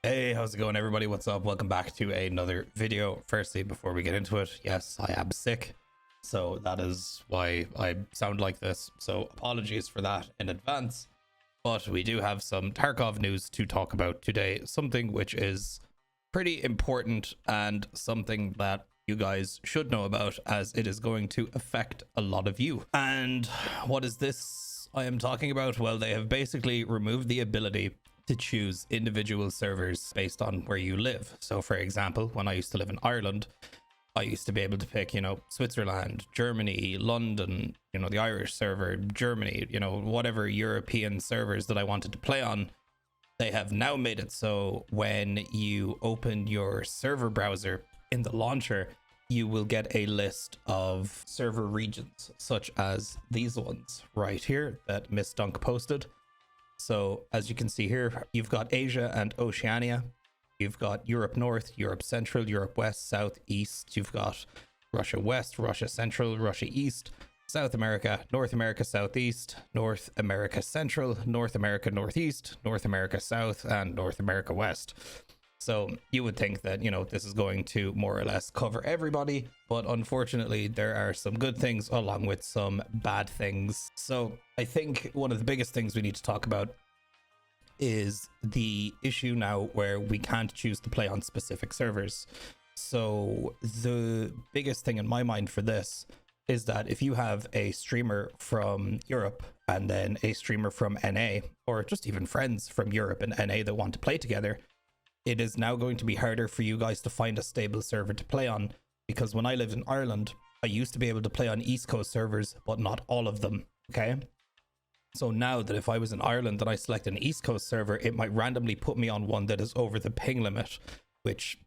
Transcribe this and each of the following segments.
Hey, how's it going, everybody? What's up? Welcome back to another video. Firstly, before we get into it, yes, I am sick, so that is why I sound like this. So apologies for that in advance. But we do have some Tarkov news to talk about today, something which is pretty important and something that you guys should know about, as it is going to affect a lot of you. And what is this I am talking about? Well, they have basically removed the ability to choose individual servers based on where you live. So for example, when I used to live in Ireland, I used to be able to pick, Switzerland, Germany, London, the Irish server, Germany, whatever European servers that I wanted to play on. They have now made it so when you open your server browser in the launcher, you will get a list of server regions, such as these ones right here that Miss Dunk posted. So as you can see here, you've got Asia and Oceania. You've got Europe North, Europe Central, Europe West, South, East. You've got Russia West, Russia Central, Russia East, South America, North America Southeast, North America Central, North America Northeast, North America South, and North America West. So you would think that, this is going to more or less cover everybody, but unfortunately there are some good things along with some bad things. So I think one of the biggest things we need to talk about is the issue now where we can't choose to play on specific servers. So the biggest thing in my mind for this is that if you have a streamer from Europe and then a streamer from NA, or just even friends from Europe and NA that want to play together, it is now going to be harder for you guys to find a stable server to play on, because when I lived in Ireland, I used to be able to play on East Coast servers, but not all of them, okay? So now that if I was in Ireland and I select an East Coast server, it might randomly put me on one that is over the ping limit, which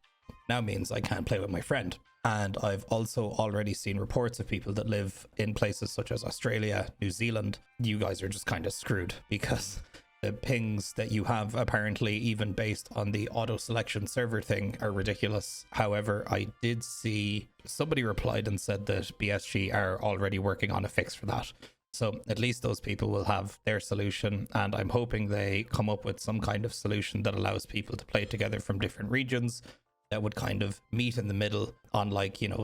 now means I can't play with my friend. And I've also already seen reports of people that live in places such as Australia, New Zealand. You guys are just kind of screwed, because the pings that you have, apparently even based on the auto selection server thing, are ridiculous. However, I did see somebody replied and said that BSG are already working on a fix for that. So at least those people will have their solution, and I'm hoping they come up with some kind of solution that allows people to play together from different regions that would kind of meet in the middle on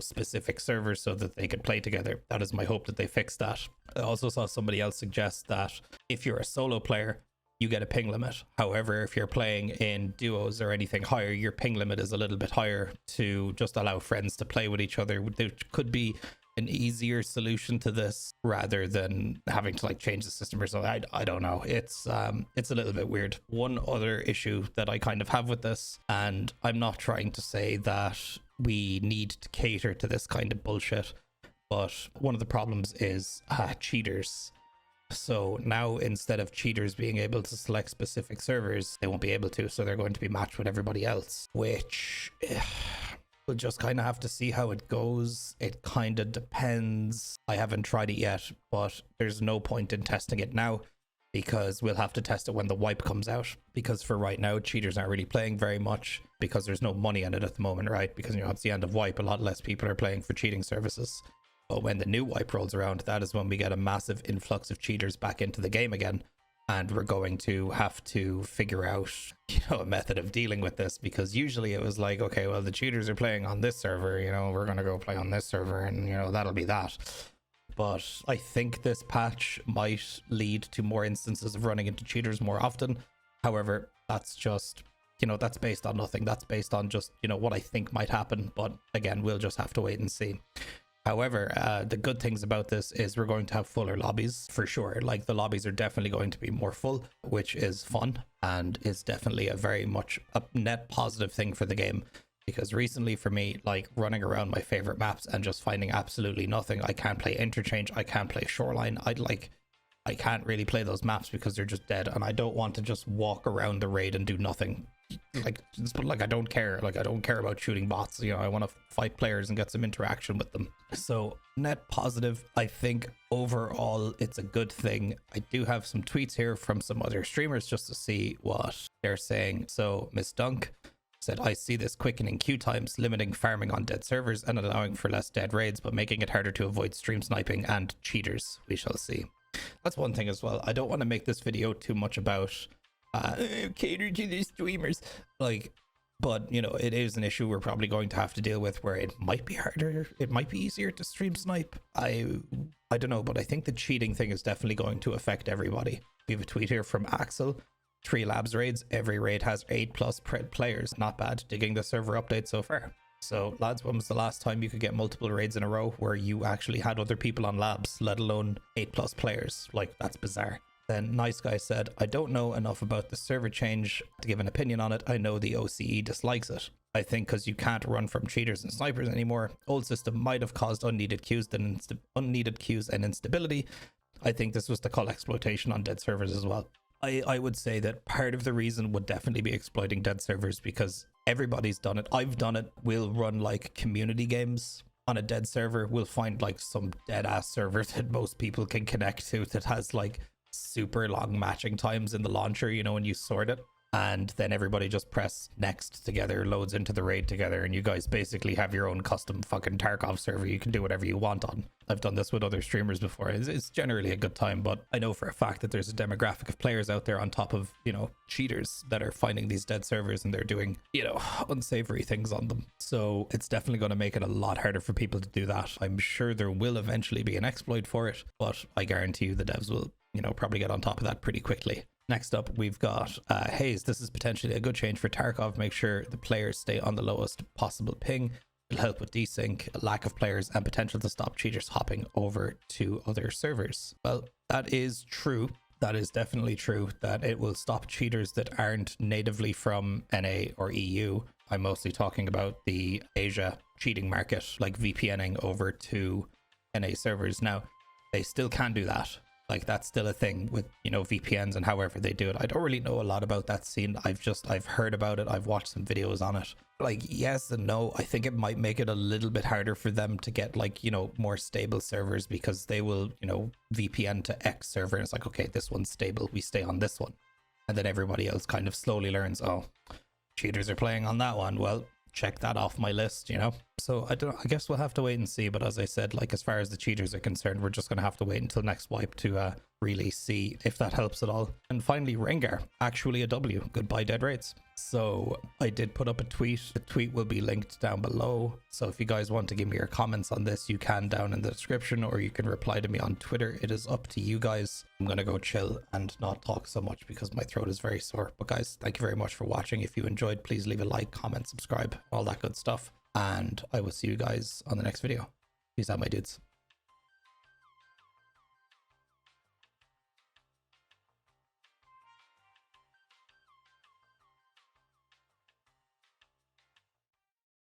specific servers so that they could play together. That is my hope, that they fix that. I also saw somebody else suggest that if you're a solo player, you get a ping limit. However, if you're playing in duos or anything higher, your ping limit is a little bit higher to just allow friends to play with each other. There could be an easier solution to this rather than having to change the system or something. I don't know. It's a little bit weird. One other issue that I kind of have with this, and I'm not trying to say that we need to cater to this kind of bullshit, but one of the problems is cheaters. So now, instead of cheaters being able to select specific servers, they won't be able to, so they're going to be matched with everybody else, which we'll just kind of have to see how it goes. It kind of depends. I haven't tried it yet, but there's no point in testing it now, because we'll have to test it when the wipe comes out, because for right now, cheaters aren't really playing very much because there's no money in it at the moment, right? Because it's the end of wipe, a lot less people are playing for cheating services. But when the new wipe rolls around, that is when we get a massive influx of cheaters back into the game again. And we're going to have to figure out, a method of dealing with this, because usually it was like, okay, well, the cheaters are playing on this server, we're going to go play on this server, and, that'll be that. But I think this patch might lead to more instances of running into cheaters more often. However, that's just, that's based on nothing. That's based on just, what I think might happen. But again, we'll just have to wait and see. However, the good things about this is we're going to have fuller lobbies for sure. The lobbies are definitely going to be more full, which is fun and is definitely a very much a net positive thing for the game. Because recently for me, running around my favorite maps and just finding absolutely nothing. I can't play Interchange, I can't play Shoreline. I can't really play those maps because they're just dead, and I don't want to just walk around the raid and do nothing. I don't care. I don't care about shooting bots. I want to fight players and get some interaction with them. So net positive, I think overall it's a good thing. I do have some tweets here from some other streamers just to see what they're saying. So Miss Dunk said, I see this quickening queue times, limiting farming on dead servers and allowing for less dead raids, but making it harder to avoid stream sniping and cheaters. We shall see. That's one thing as well. I don't want to make this video too much about cater to the streamers. Like, but you know, it is an issue we're probably going to have to deal with, where it might be harder, it might be easier to stream snipe. I don't know, but I think the cheating thing is definitely going to affect everybody. We have a tweet here from Axel. 3 labs raids, every raid has 8+ players. Not bad. Digging the server update so far. So lads, when was the last time you could get multiple raids in a row where you actually had other people on labs, let alone 8+ players? Like, that's bizarre. Then Nice Guy said, I don't know enough about the server change to give an opinion on it. I know the OCE dislikes it. I think because you can't run from cheaters and snipers anymore. Old system might have caused unneeded queues and instability. I think this was to call exploitation on dead servers as well. I would say that part of the reason would definitely be exploiting dead servers, because everybody's done it. I've done it. We'll run like community games on a dead server. We'll find like some dead ass server that most people can connect to that has like super long matching times in the launcher, you know, when you sort it. And then everybody just press next together, loads into the raid together, and you guys basically have your own custom fucking Tarkov server you can do whatever you want on. I've done this with other streamers before. It's generally a good time, but I know for a fact that there's a demographic of players out there on top of, you know, cheaters that are finding these dead servers and they're doing, you know, unsavory things on them. So it's definitely going to make it a lot harder for people to do that. I'm sure there will eventually be an exploit for it, but I guarantee you the devs will, you know, probably get on top of that pretty quickly. Next up, we've got Hayes. This is potentially a good change for Tarkov. Make sure the players stay on the lowest possible ping. It'll help with desync, lack of players, and potential to stop cheaters hopping over to other servers. Well, that is true. That is definitely true, that it will stop cheaters that aren't natively from NA or EU. I'm mostly talking about the Asia cheating market, like VPNing over to NA servers. Now, they still can do that. Like, that's still a thing with, you know, VPNs and however they do it. I don't really know a lot about that scene. I've heard about it. I've watched some videos on it. Like, yes and no. I think it might make it a little bit harder for them to get, like, you know, more stable servers, because they will, you know, VPN to X server and it's like, okay, this one's stable, we stay on this one. And then everybody else kind of slowly learns, oh, cheaters are playing on that one. Well, check that off my list, you know. So I guess we'll have to wait and see. But as I said, like, as far as the cheaters are concerned, we're just gonna have to wait until next wipe to really see if that helps at all. And finally, Rengar, actually a W. Goodbye dead rates. So I did put up a tweet. The tweet will be linked down below. So if you guys want to give me your comments on this, you can down in the description, or you can reply to me on Twitter. It is up to you guys. I'm gonna go chill and not talk so much because my throat is very sore. But guys, thank you very much for watching. If you enjoyed, please leave a like, comment, subscribe, all that good stuff. And I will see you guys on the next video. Peace out, my dudes.